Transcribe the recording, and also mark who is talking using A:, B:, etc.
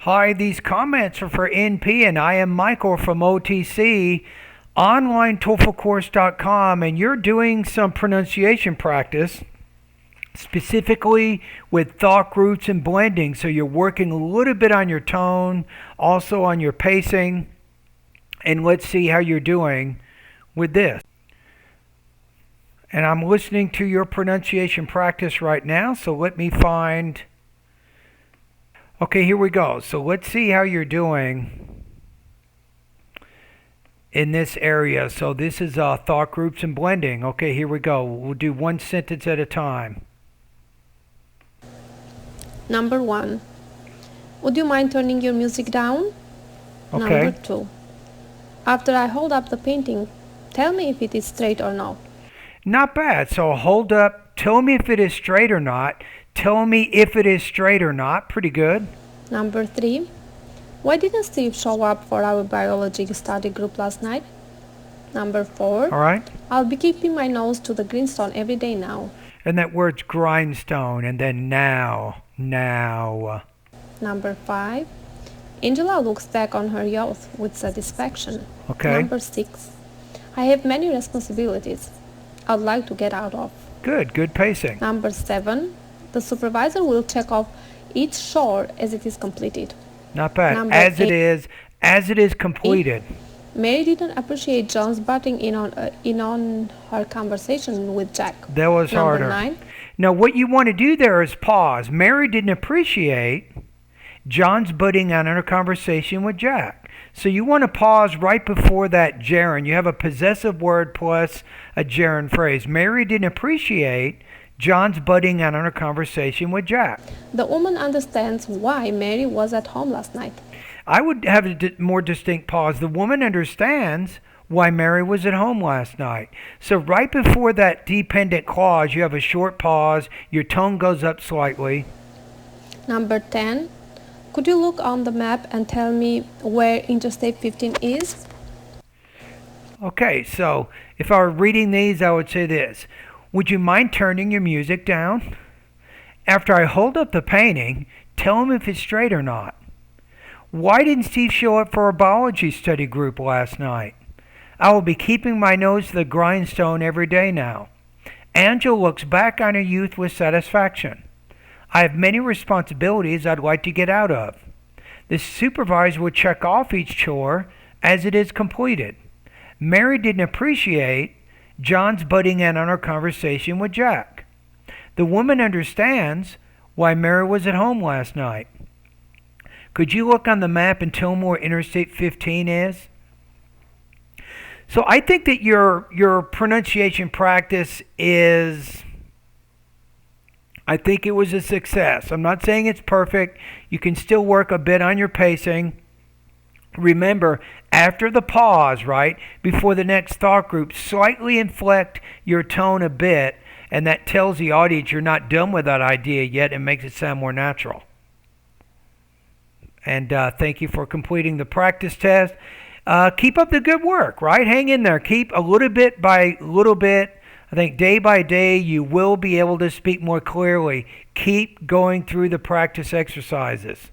A: Hi, these comments are for NP, and I am Michael from OTC, OnlineTOEFLCourse.com, and you're doing some pronunciation practice, specifically with thought groups and blending. So you're working a little bit on your tone, also on your pacing, and let's see how you're doing with this. And I'm listening to your pronunciation practice right now, so let me find... Okay, here we go. So let's see how you're doing in this area. So this is thought groups and blending. Okay, here we go. We'll do one sentence at a time.
B: Number 1. Would you mind turning your music down?
A: Okay.
B: Number 2. After I hold up the painting, tell me if it is straight or not.
A: Not bad. So hold up. Tell me if it is straight or not. Tell me if it is straight or not. Pretty good.
B: Number 3. Why didn't Steve show up for our biology study group last night? Number 4.
A: All right.
B: I'll be keeping my nose to the grindstone every day now.
A: And that word's grindstone. And then now.
B: Number 5. Angela looks back on her youth with satisfaction.
A: Okay.
B: Number 6. I have many responsibilities I'd like to get out of.
A: Good pacing.
B: Number 7. The supervisor will check off each chore as it is completed.
A: Not bad.
B: Number
A: As
B: 8.
A: it is completed.
B: Mary didn't appreciate John's butting in on her conversation with Jack.
A: That was harder.
B: Number 9.
A: Now, what you want to do there is pause. Mary didn't appreciate John's butting on her conversation with Jack. So you want to pause right before that gerund. You have a possessive word plus a gerund phrase. Mary didn't appreciate John's butting on her conversation with Jack.
B: The woman understands why Mary was at home last night.
A: I would have a more distinct pause. The woman understands why Mary was at home last night. So right before that dependent clause, you have a short pause. Your tone goes up slightly.
B: Number 10. Could you look on the map and tell me where Interstate 15 is?
A: Okay, so if I were reading these, I would say this. Would you mind turning your music down? After I hold up the painting, tell him if it's straight or not. Why didn't Steve show up for our biology study group last night? I will be keeping my nose to the grindstone every day now. Angela looks back on her youth with satisfaction. I have many responsibilities I'd like to get out of. The supervisor will check off each chore as it is completed. Mary didn't appreciate John's butting in on her conversation with Jack. The woman understands why Mary was at home last night. Could you look on the map and tell me where Interstate 15 is? So I think that your pronunciation practice is... I think it was a success. I'm not saying it's perfect. You can still work a bit on your pacing. Remember, after the pause, right, before the next thought group, slightly inflect your tone a bit, and that tells the audience you're not done with that idea yet and makes it sound more natural. And thank you for completing the practice test. Keep up the good work, right? Hang in there. Keep a little bit by little bit. I think day by day you will be able to speak more clearly. Keep going through the practice exercises.